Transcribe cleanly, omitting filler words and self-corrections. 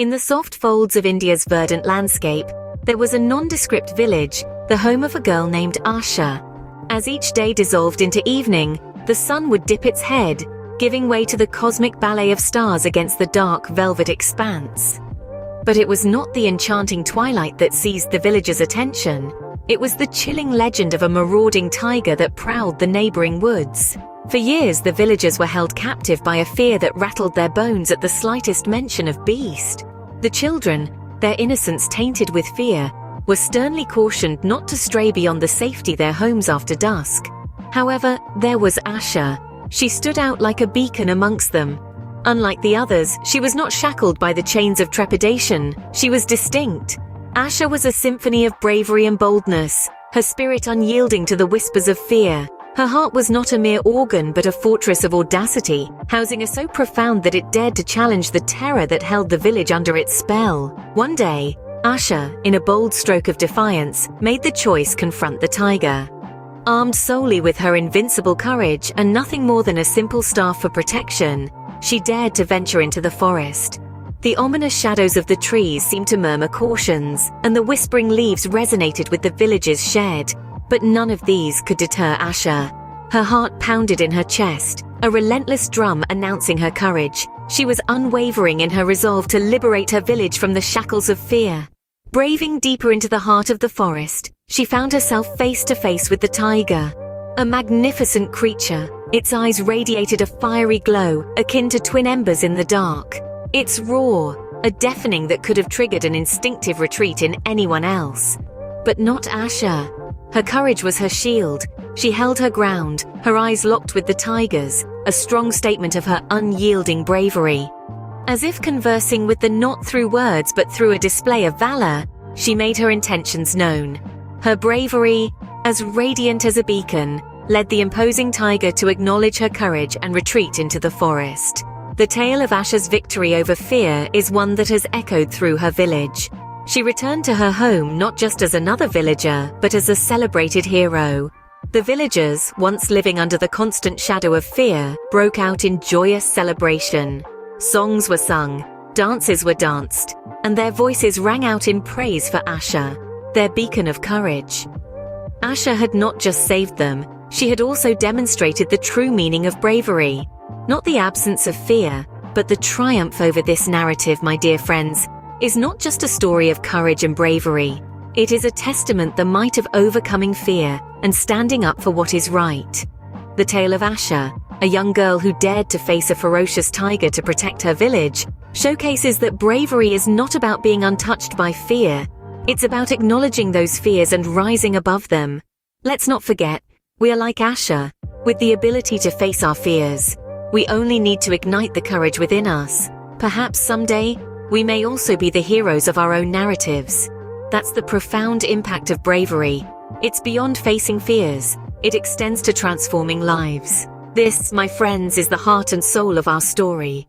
In the soft folds of India's verdant landscape, there was a nondescript village, the home of a girl named Asha. As each day dissolved into evening, the sun would dip its head, giving way to the cosmic ballet of stars against the dark velvet expanse. But it was not the enchanting twilight that seized the villagers' attention. It was the chilling legend of a marauding tiger that prowled the neighboring woods. For years, the villagers were held captive by a fear that rattled their bones at the slightest mention of beast. The children, their innocence tainted with fear, were sternly cautioned not to stray beyond the safety their homes after dusk. However, there was Asha. She stood out like a beacon amongst them. Unlike the others, she was not shackled by the chains of trepidation. She was distinct. Asha was a symphony of bravery and boldness, her spirit unyielding to the whispers of fear. Her heart was not a mere organ but a fortress of audacity, housing a so profound that it dared to challenge the terror that held the village under its spell. One day, Asha, in a bold stroke of defiance, made the choice to confront the tiger. Armed solely with her invincible courage and nothing more than a simple staff for protection, she dared to venture into the forest. The ominous shadows of the trees seemed to murmur cautions, and the whispering leaves resonated with the village's shed. But none of these could deter Asha. Her heart pounded in her chest, a relentless drum announcing her courage. She was unwavering in her resolve to liberate her village from the shackles of fear. Braving deeper into the heart of the forest, she found herself face to face with the tiger. A magnificent creature, its eyes radiated a fiery glow, akin to twin embers in the dark. Its roar, a deafening that could have triggered an instinctive retreat in anyone else. But not Asha. Her courage was her shield. She held her ground, her eyes locked with the tiger's, a strong statement of her unyielding bravery. As if conversing with the not through words but through a display of valor, she made her intentions known. Her bravery, as radiant as a beacon, led the imposing tiger to acknowledge her courage and retreat into the forest. The tale of Asha's victory over fear is one that has echoed through her village. She returned to her home not just as another villager, but as a celebrated hero. The villagers, once living under the constant shadow of fear, broke out in joyous celebration. Songs were sung, dances were danced, and their voices rang out in praise for Asha, their beacon of courage. Asha had not just saved them, she had also demonstrated the true meaning of bravery. Not the absence of fear, but the triumph over this narrative, my dear friends, is not just a story of courage and bravery. It is a testament the might of overcoming fear and standing up for what is right. The tale of Asha, a young girl who dared to face a ferocious tiger to protect her village, showcases that bravery is not about being untouched by fear. It's about acknowledging those fears and rising above them. Let's not forget, we are like Asha, with the ability to face our fears. We only need to ignite the courage within us. Perhaps someday, we may also be the heroes of our own narratives. That's the profound impact of bravery. It's beyond facing fears. It extends to transforming lives. This, my friends, is the heart and soul of our story.